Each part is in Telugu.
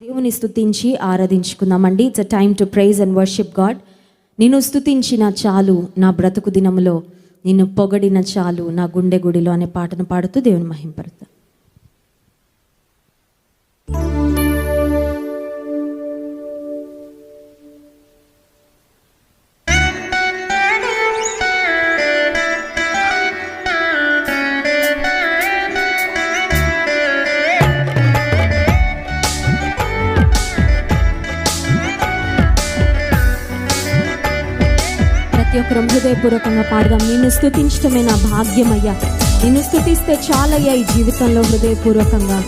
దేవుని స్తుతించి ఆరాధించుకుందామండి. It's a time to praise and worship God. నిన్ను స్తుతించిన చాలు నా బ్రతుకు దినములో, నిన్ను పొగడిన చాలు నా గుండె గుడిలో అనే పాటను పాడుతూ దేవుని మహింపరుతా. ప్రతి ఒక్కరు హృదయపూర్వకంగా పాడదాం. నిన్ను స్తుతించటమే నా భాగ్యమయ్యా, నిన్ను స్తుతిస్తే చాలయ్యా ఈ జీవితంలో. హృదయపూర్వకంగా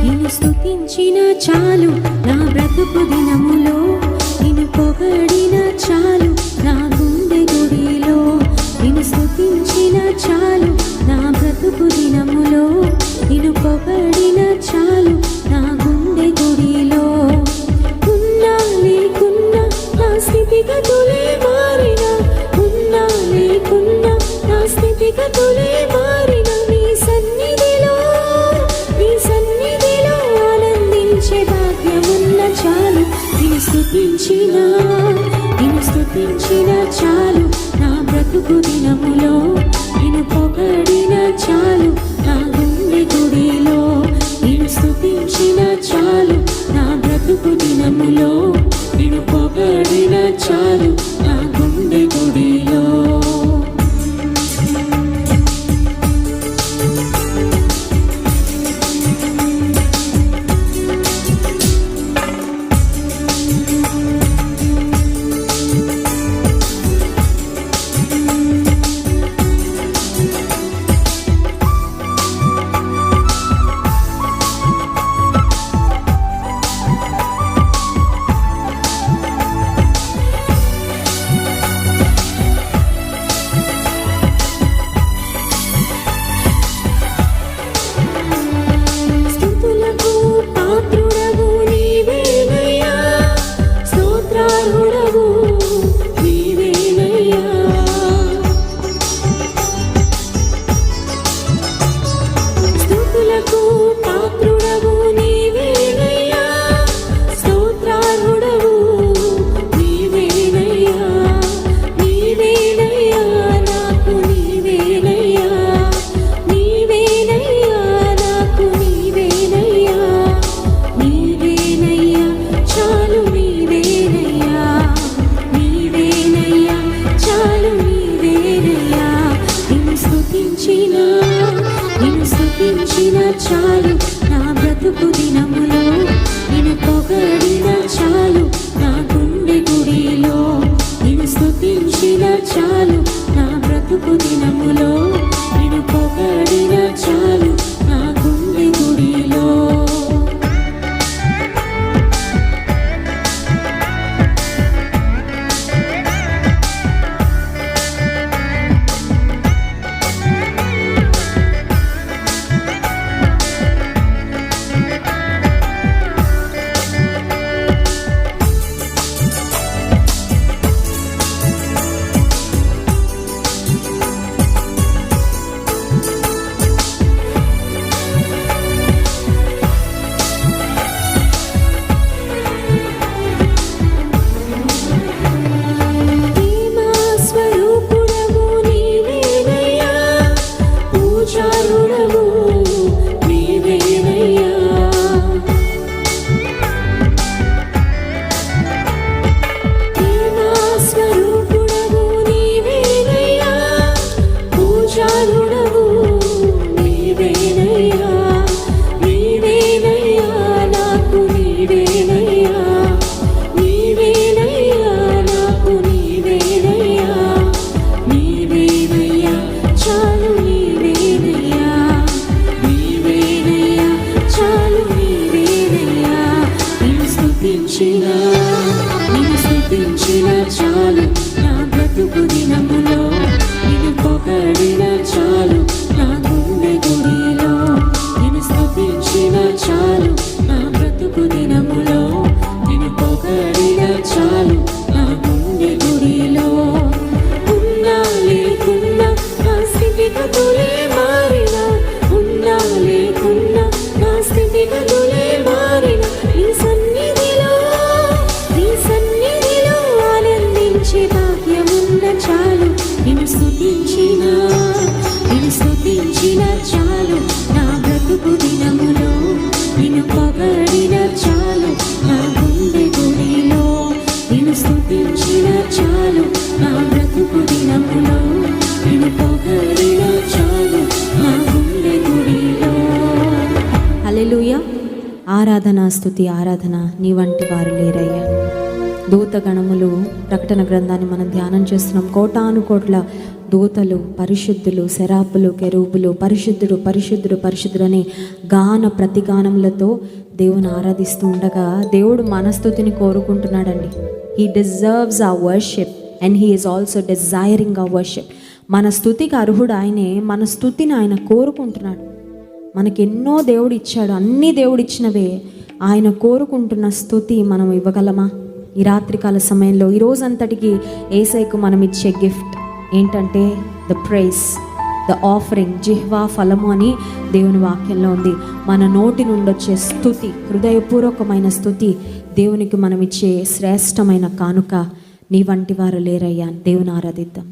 నిన్ను స్తుతించిన చాలు నా బ్రతుకు దినములో, నిన్ను పొగడిన చాలు నా గుండె గుడిలో. నిన్ను స్తుతించిన చాలు నా బ్రతుకు దినములో, నిన్ను పొగడిన చాలు నా గుండె గుడిలో. ఉన్నా లేకున్నా నా స్థితిగతులే మారినా, ఉన్నా లేకున్నా నా స్థితిగతులే మారినా, నీ సన్నిధిలో ఆనందించే భాగ్యమున్న చాలు. నిన్ను స్తుతించిన చాలు నా బ్రతుకు దినములో, నిన్ను పొగడిన చాలు నా గుండె గుడిలో. నిన్ను స్తుతించిన చాలు నా బ్రతుకు దినములో, నిన్ను పొగడిన చాలు నా గుండె గుడిలో. చాలు నా బ్రతుకు దినములో, నిన్ను పొగడిన చాలు నా గుండె గుడిలో. నిన్ను స్తుతించిన చాలు నా బ్రతుకు దినములో, నిన్ను పొగడిన చాలు నా గుండె గుడిలో. నిన్ను స్తుతించిన చాలు నా బ్రతుకు దినములో, నిన్ను పొగడిన చాలు నా గుండె గుడిలో. నిన్ను స్తుతించిన చాలు నా బ్రతుకు దినములో, నిన్ను పొగడిన చాలు స్తుతించిన చాలు నా బ్రతుకు దినములో, నిన్ను పొగడిన చాలు నా గుండె గుడిలో. హల్లెలూయా. ఆరాధన, స్తుతి, ఆరాధన నీ వంటి వారు లేరయ్యా. దూతగణములు ప్రకటన గ్రంథాన్ని మనం ధ్యానం చేస్తున్నాం. కోటాను కోట్ల దూతలు, పరిశుద్ధులు, శరాపులు, కెరూబులు, పరిశుద్ధుడు పరిశుద్ధుడు పరిశుద్ధుడు అనే గాన ప్రతిగానములతో దేవుని ఆరాధిస్తూ ఉండగా దేవుడు మన స్తుతిని కోరుకుంటున్నాడండి. He deserves our worship and he is also desiring our worship. మన స్తుతికి అర్హుడు ఆయనే, మన స్తుతిని ఆయన కోరుకుంటున్నాడు. మనకెన్నో దేవుడు ఇచ్చాడు, అన్నీ దేవుడు ఇచ్చినవే. ఆయన కోరుకుంటున్న స్తుతి మనం ఇవ్వగలమా? ఈ రాత్రికాల సమయంలో, ఈ రోజంతటికి యేసయ్యకు మనం ఇచ్చే గిఫ్ట్ ఏంటంటే ద ప్రైజ్, ద ఆఫరింగ్, జిహ్వా ఫలము అని దేవుని వాక్యంలో ఉంది. మన నోటి నుండి వచ్చే స్తుతి, హృదయపూర్వకమైన స్తుతి దేవునికి మనం ఇచ్చే శ్రేష్టమైన కానుక. నీ వంటి వారు లేరయ్యా. దేవుని ఆరాధిద్దాం.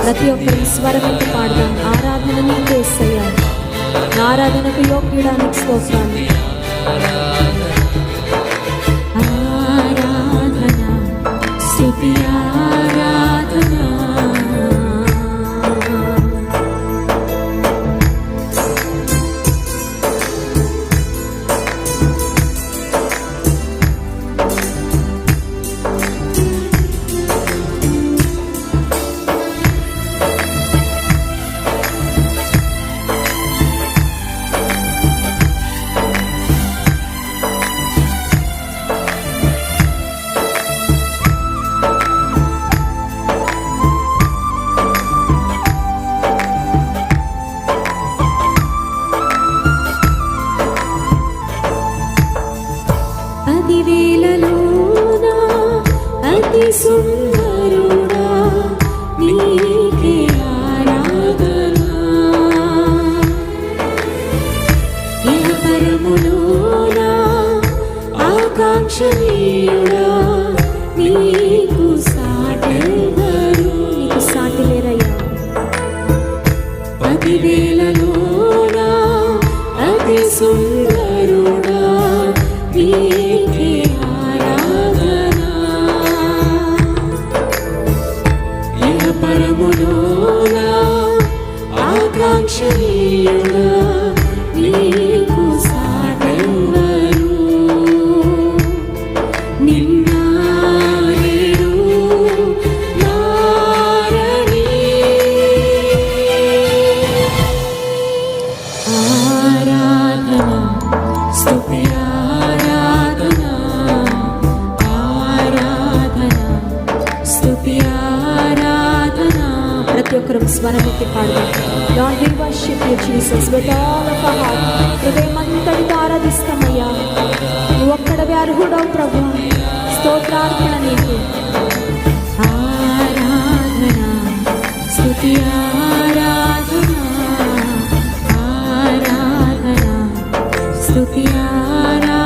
ప్రతి ఒక్కరి స్వరమెత్తి పాడదాం. ఆరాధన నీకే యేసయ్యా, ఆరాధనకు యోగ్యుడానికి స్తోత్రాలు. ఆరాధన, స్తుతి, ఆరాధన. అతి సుందరుడా నీకే ఆరాధన. ఇహపరములోన ఆకాంక్షణీయుడా నీకు సాటెవరు. నీకు సాటి లేరయ్యా. 10,000లోన అతి సుందరుడా నీకే ఆరాధన. ఇహపరములోన ఆకాంక్షణీయుడా నీకు సాటెవరు. నిన్న నేడు నారని ఆరాధన స్తుతి ఆరాధన ఆరాధన స్తుతి ఆరాధన. ప్రతి ఒక్కరు స్వరమెత్తి పాడదాం. Lord, we worship you, Jesus, with all of our heart. హృదయమంతటితో ఆరాధిస్తామయ్యా. నువ్వు ఒక్కడవే అర్హుడవు ప్రభు. స్తోత్రార్పణ నీకు. ఆరాధన స్తుతి ఆరాధన ఆరాధన స్తుతి ఆరాధన.